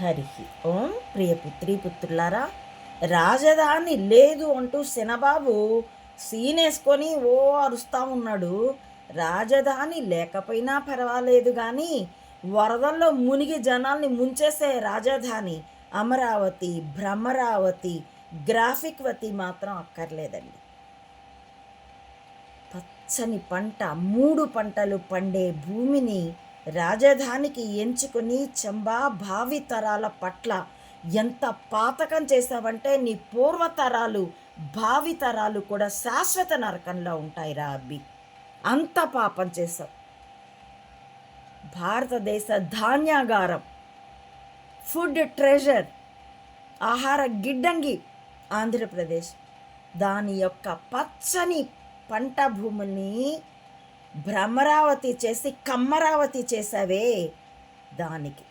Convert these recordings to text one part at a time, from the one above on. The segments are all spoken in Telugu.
హరి ఓం. ప్రియపుత్రి పుత్రులారా, రాజధాని లేదు అంటూ శనబాబు సీనేసుకొని అరుస్తూ ఉన్నాడు. రాజధాని లేకపోయినా పర్వాలేదు కానీ వరదల్లో మునిగి జనాల్ని ముంచేసే రాజధాని అమరావతి, భ్రమరావతి, గ్రాఫిక్వతి మాత్రం అక్కర్లేదండి. పచ్చని పంట, 3 పంటలు పండే భూమిని రాజధానికి ఎంచుకొని చంబా భావితరాల పట్ల ఎంత పాతకం చేసావంటే నీ పూర్వతరాలు భావితరాలు కూడా శాశ్వత నరకంలో ఉంటాయిరా అబ్బి. అంత పాపం చేసావు. భారతదేశ ధాన్యాగారం, ఫుడ్ ట్రెజర్, ఆహార గిడ్డంగి ఆంధ్రప్రదేశ్. దాని యొక్క పచ్చని పంట భూముల్ని భ్రమరావతి చేసి కమ్మరావతి చేసావే. దానికి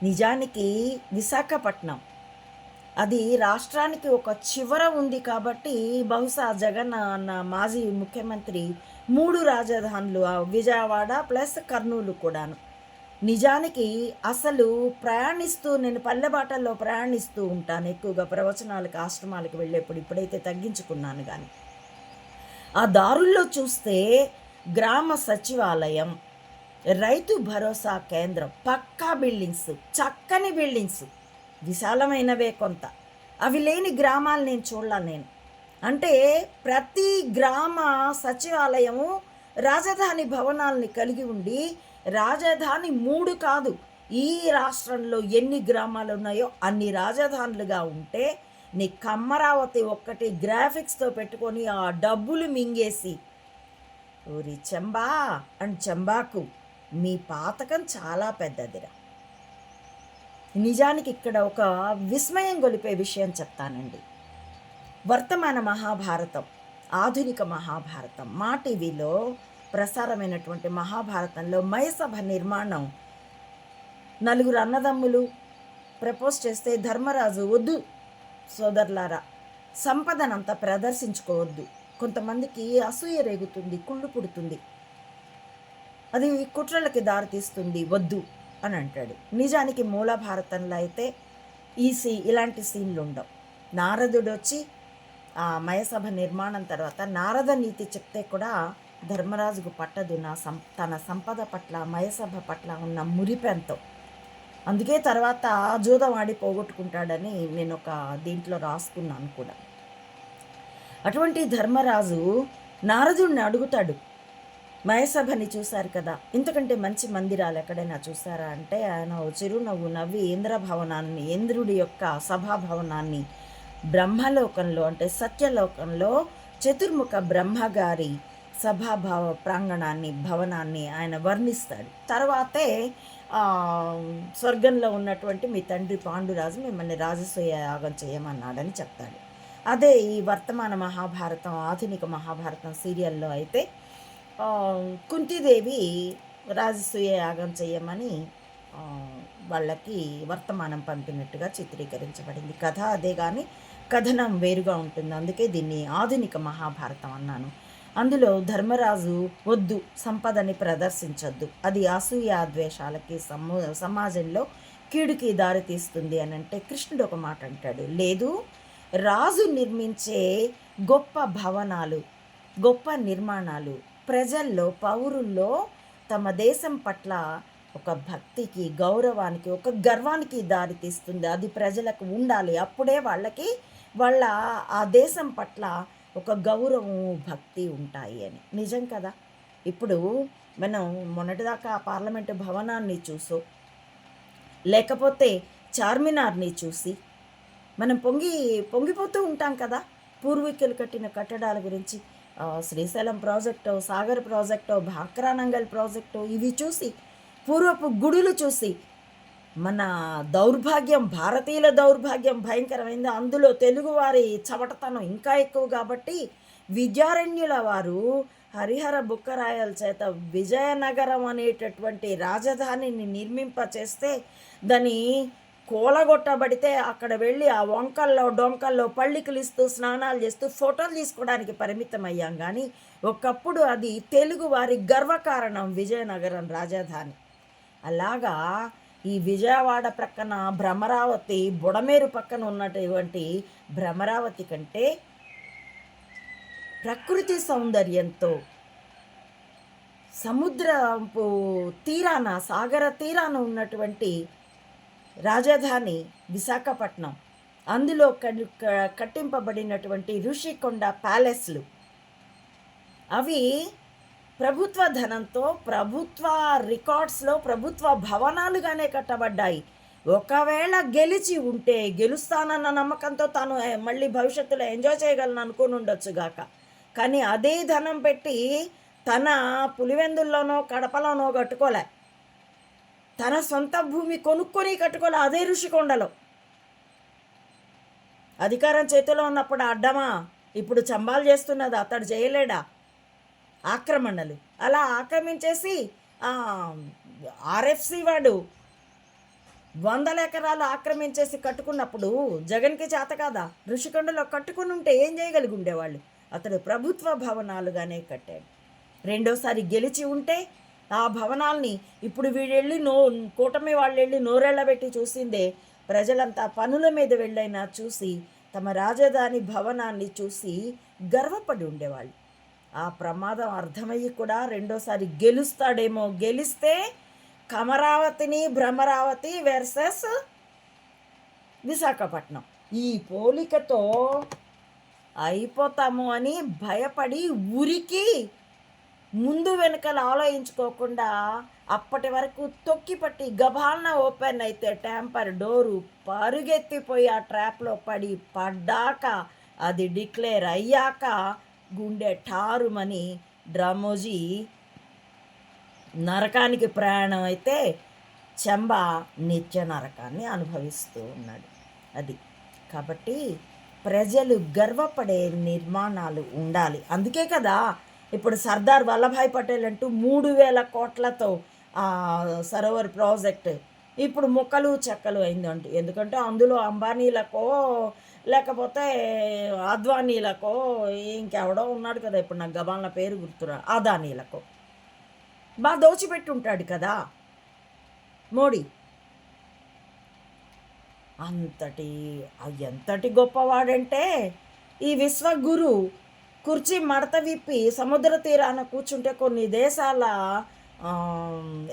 నిజానికి విశాఖపట్నం అది రాష్ట్రానికి ఒక చివర ఉంది కాబట్టి బహుశా జగన్ అన్న మాజీ ముఖ్యమంత్రి 3 రాజధానులు, విజయవాడ ప్లస్ కర్నూలు కూడాను. నిజానికి అసలు నేను పల్లెబాటల్లో ప్రయాణిస్తూ ఉంటాను ఎక్కువగా ప్రవచనాలకు, ఆశ్రమాలకు వెళ్ళేప్పుడు. ఇప్పుడైతే తగ్గించుకున్నాను. కానీ ఆ దారుల్లో చూస్తే గ్రామ సచివాలయం, రైతు భరోసా కేంద్రం, పక్కా బిల్డింగ్స్, చక్కని బిల్డింగ్స్, విశాలమైనవే కొంత. అవి లేని గ్రామాలు నేను చూడలేను. అంటే ప్రతి గ్రామ సచివాలయము రాజధాని భవనాల్ని కలిగి ఉండి, రాజధాని 3 కాదు, ఈ రాష్ట్రంలో ఎన్ని గ్రామాలు ఉన్నాయో అన్ని రాజధానులుగా ఉంటే నీ కమ్మరావతి ఒక్కటి గ్రాఫిక్స్తో పెట్టుకొని ఆ డబ్బులు మింగేసి ఊరి చెంబా అండ్ చెంబాకు మీ పాతకం చాలా పెద్దదిరా. నిజానికి ఇక్కడ ఒక విస్మయం గొలిపే విషయం చెప్తానండి. వర్తమాన మహాభారతం, ఆధునిక మహాభారతం, మా టీవీలో ప్రసారమైనటువంటి మహాభారతంలో మయసభ నిర్మాణం 4 అన్నదమ్ములు ప్రపోజ్ చేస్తే ధర్మరాజు వద్దు సోదరులారా, సంపదనంతా ప్రదర్శించుకోవద్దు, కొంతమందికి అసూయ రేగుతుంది, కుళ్ళు పుడుతుంది, అది కుట్రలకి దారితీస్తుంది, వద్దు అని అంటాడు. నిజానికి మూల భారతంలో అయితే ఇలాంటి సీన్లు ఉండవు. నారదుడు వచ్చి ఆ మయసభ నిర్మాణం తర్వాత నారద నీతి చెప్తే కూడా ధర్మరాజుకు పట్టదు తన సంపద పట్ల, మయసభ పట్ల ఉన్న మురిపెంతో. అందుకే తర్వాత జూదం ఆడి పోగొట్టుకుంటాడని నేను ఒక దీంట్లో రాసుకున్నాను కూడా. అటువంటి ధర్మరాజు నారదుడిని అడుగుతాడు, మయసభని చూశారు కదా, ఇంతకంటే మంచి మందిరాలు ఎక్కడైనా చూసారా అంటే ఆయన చిరునవ్వు నవ్వి ఇంద్రుడి యొక్క సభాభవనాన్ని బ్రహ్మలోకంలో అంటే సత్యలోకంలో చతుర్ముఖ బ్రహ్మగారి సభాభావ ప్రాంగణాన్ని, భవనాన్ని ఆయన వర్ణిస్తాడు. తర్వాతే స్వర్గంలో ఉన్నటువంటి మీ తండ్రి పాండురాజు మిమ్మల్ని రాజసూయ యాగం చేయమన్నాడని చెప్తాడు. అదే ఈ వర్తమాన మహాభారతం, ఆధునిక మహాభారతం సీరియల్లో అయితే కుంతీదేవి రాజసూయ యాగం చేయమని వాళ్ళకి వర్తమానం పంపినట్టుగా చిత్రీకరించబడింది. కథ అదే కానీ కథనం వేరుగా ఉంటుంది. అందుకే దీన్ని ఆధునిక మహాభారతం అన్నాను. అందులో ధర్మరాజు వద్దు, సంపదని ప్రదర్శించొద్దు, అది అసూయ ద్వేషాలకి సమాజంలో కీడుకి దారితీస్తుంది అని అంటే కృష్ణుడు ఒక మాట అంటాడు, లేదు, రాజు నిర్మించే గొప్ప భవనాలు, గొప్ప నిర్మాణాలు ప్రజల్లో, పౌరుల్లో తమ దేశం పట్ల ఒక భక్తికి, గౌరవానికి, ఒక గర్వానికి దారితీస్తుంది. అది ప్రజలకు ఉండాలి. అప్పుడే వాళ్ళ ఆ దేశం పట్ల ఒక గౌరవం, భక్తి ఉంటాయి అని. నిజం కదా. ఇప్పుడు మనం మొన్నటిదాకా పార్లమెంటు భవనాన్ని చూసో లేకపోతే చార్మినార్ని చూసి మనం పొంగిపోతూ ఉంటాం కదా. పూర్వీకులు కట్టిన కట్టడాల గురించి, Srisailam project, Sagar project, Bhakra Nangal project, ఇవి చూసి, పూర్వపు గుడులు చూసి మన దౌర్భాగ్యం, భారతీయుల దౌర్భాగ్యం భయంకరమైంది. అందులో తెలుగువారి చవటతనం ఇంకా ఎక్కువ కాబట్టి విద్యారణ్యుల వారు హరిహర బుక్కరాయల చేత విజయనగరం అనేటటువంటి రాజధానిని నిర్మింపచేస్తే దాన్ని కూలగొట్టబడితే అక్కడ వెళ్ళి ఆ వంకల్లో డొంకల్లో పళ్ళికిలిస్తూ స్నానాలు చేస్తూ ఫోటోలు తీసుకోవడానికి పరిమితం అయ్యాం. కానీ ఒకప్పుడు అది తెలుగు వారి గర్వకారణం విజయనగరం రాజధాని. అలాగా ఈ విజయవాడ ప్రక్కన భ్రమరావతి, బుడమేరు పక్కన ఉన్నటువంటి భ్రమరావతి కంటే ప్రకృతి సౌందర్యంతో సముద్రపు తీరాన, సాగర తీరాన ఉన్నటువంటి రాజధాని విశాఖపట్నం, అందులో కట్టింపబడినటువంటి ఋషికొండ ప్యాలెస్లు, అవి ప్రభుత్వ ధనంతో, ప్రభుత్వ రికార్డ్స్లో ప్రభుత్వ భవనాలుగానే కట్టబడ్డాయి. ఒకవేళ గెలిచి ఉంటే, గెలుస్తానన్న నమ్మకంతో తాను మళ్ళీ భవిష్యత్తులో ఎంజాయ్ చేయగలను అనుకుని ఉండొచ్చుగాక, కానీ అదే ధనం పెట్టి తన పులివెందుల్లోనో కడపలోనో కట్టుకోలే, తన సొంత భూమి కొనుక్కొని కట్టుకోలే. అదే ఋషికొండలో అధికారం చేతిలో ఉన్నప్పుడు అడ్డమా, ఇప్పుడు చంబాలు చేస్తున్నది అతడు చేయలేడా ఆక్రమణలు? అలా ఆక్రమించేసి ఆర్ఎఫ్సి వాడు 100 ఎకరాలు ఆక్రమించేసి కట్టుకున్నప్పుడు జగన్కి చేత కాదా? ఋషికొండలో కట్టుకుని ఉంటే ఏం చేయగలిగి ఉండేవాళ్ళు? అతడు ప్రభుత్వ భవనాలుగానే కట్టాడు. రెండోసారి గెలిచి ఉంటే ఆ భవనాల్ని ఇప్పుడు వీళ్ళెళ్ళి కూటమి వాళ్ళు వెళ్ళి నోరెళ్ళబెట్టి చూసిందే, ప్రజలంతా పనుల మీద వెళ్ళైనా చూసి తమ రాజధాని భవనాన్ని చూసి గర్వపడి ఉండేవాళ్ళు. ఆ ప్రమాదం అర్థమయ్యి కూడా రెండోసారి గెలుస్తాడేమో, గెలిస్తే కమరావతిని భ్రమరావతి వర్సెస్ విశాఖపట్నం, ఈ పోలికతో అయిపోతాము అని భయపడి ఉరికి ముందు వెనుకలు ఆలోచించుకోకుండా అప్పటి వరకు తొక్కిపట్టి గబాలన ఓపెన్ అయితే ట్యాంపర్ డోరు పరుగెత్తిపోయి ఆ ట్రాప్లో పడ్డాక, అది డిక్లేర్ అయ్యాక గుండె ఠారుమని డ్రామోజీ నరకానికి ప్రయాణం అయితే చెంబ నిత్య నరకాన్ని అనుభవిస్తూ ఉన్నాడు. అది కాబట్టి ప్రజలు గర్వపడే నిర్మాణాలు ఉండాలి. అందుకే కదా ఇప్పుడు సర్దార్ వల్లభాయ్ పటేల్ అంటూ 3,000 కోట్లతో సరోవర్ ప్రాజెక్ట్ ఇప్పుడు ముక్కలు చెక్కలు అయిందంటూ. ఎందుకంటే అందులో అంబానీలకో లేకపోతే అద్వానీలకో ఇంకెవడో ఉన్నాడు కదా, ఇప్పుడు నాకు గబాలన పేరు గుర్తురా, అదానీలకో బాగా దోచిపెట్టి ఉంటాడు కదా మోడీ. ఎంతటి గొప్పవాడంటే ఈ విశ్వగురు కుర్చీ మడత విప్పి సముద్ర తీరాన కూర్చుంటే కొన్ని దేశాల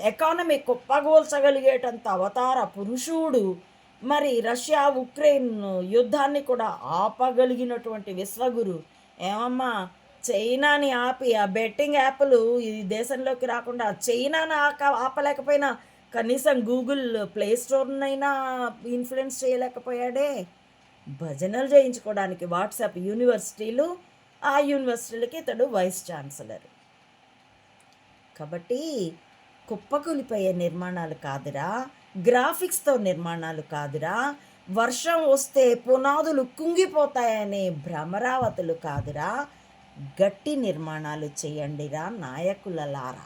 ఎకానమీ కుప్పగోల్చగలిగేటంత అవతార పురుషుడు. మరి రష్యా ఉక్రెయిన్ యుద్ధాన్ని కూడా ఆపగలిగినటువంటి విశ్వగురు. ఏమమ్మా, చైనాని ఆపి ఆ బెట్టింగ్ యాప్లు ఈ దేశంలోకి రాకుండా చైనాని ఆపలేకపోయినా కనీసం గూగుల్ ప్లే స్టోర్నైనా ఇన్ఫ్లుయెన్స్ చేయలేకపోయాడే. భజనలు చేయించుకోవడానికి వాట్సాప్ యూనివర్సిటీలు, ఆ యూనివర్సిటీలకి ఇతడు వైస్ ఛాన్సలర్. కాబట్టి కుప్పకూలిపోయే నిర్మాణాలు కాదురా, గ్రాఫిక్స్తో నిర్మాణాలు కాదురా, వర్షం వస్తే పునాదులు కుంగిపోతాయనే భ్రమరావతులు కాదురా, గట్టి నిర్మాణాలు చేయండిరా నాయకులలారా.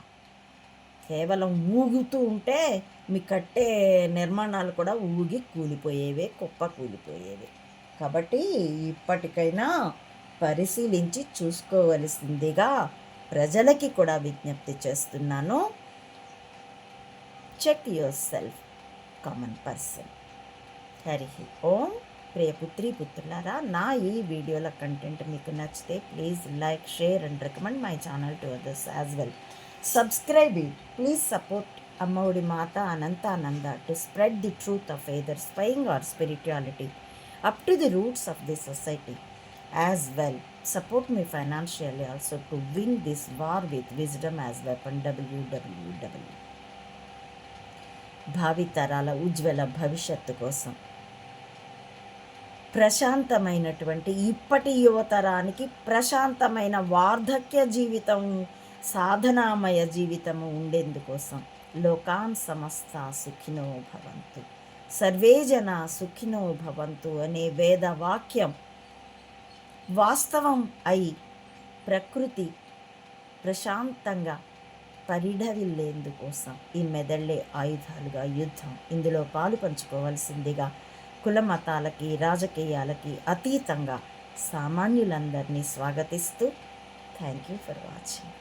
కేవలం ఊగుతూ ఉంటే మీ కట్టే నిర్మాణాలు కూడా ఊగి కూలిపోయేవే, కుప్ప కూలిపోయేవే. కాబట్టి ఇప్పటికైనా పరిశీలించి చూసుకోవలసిందిగా ప్రజలకి కూడా విజ్ఞప్తి చేస్తున్నాను. Check yourself, common person. Hari Om. ప్రియపుత్రి పుత్రులారా, నా ఈ వీడియోల కంటెంట్ మీకు నచ్చితే please like, share and recommend my channel to others as well. Subscribe it. Please support Ammaudi Mata Anantananda to spread the truth of either spying or spirituality up to the roots of this society. As well, support me financially also to win this war with wisdom as weapon. www. భావితరాల ఉజ్వల భవిష్యత్తు కోసం, ప్రశాంతమైనటువంటి ఇప్పటి యువతరానికి ప్రశాంతమైన వార్ధక్య జీవితం, సాధనామయ జీవితము ఉండేందుకోసం లోకాన్ సమస్త సుఖినో భవంతు, సర్వే జన సుఖినో భవంతు అనే వేదవాక్యం వాస్తవం అయి ప్రకృతి ప్రశాంతంగా పరిఢవిల్లేందుకోసం ఈ మెదళ్ళే ఆయుధాలుగా యుద్ధం. ఇందులో పాలు పంచుకోవాల్సిందిగా కుల మతాలకి రాజకీయాలకి అతీతంగా సామాన్యులందరినీ స్వాగతిస్తూ థ్యాంక్ యూ ఫర్ వాచింగ్.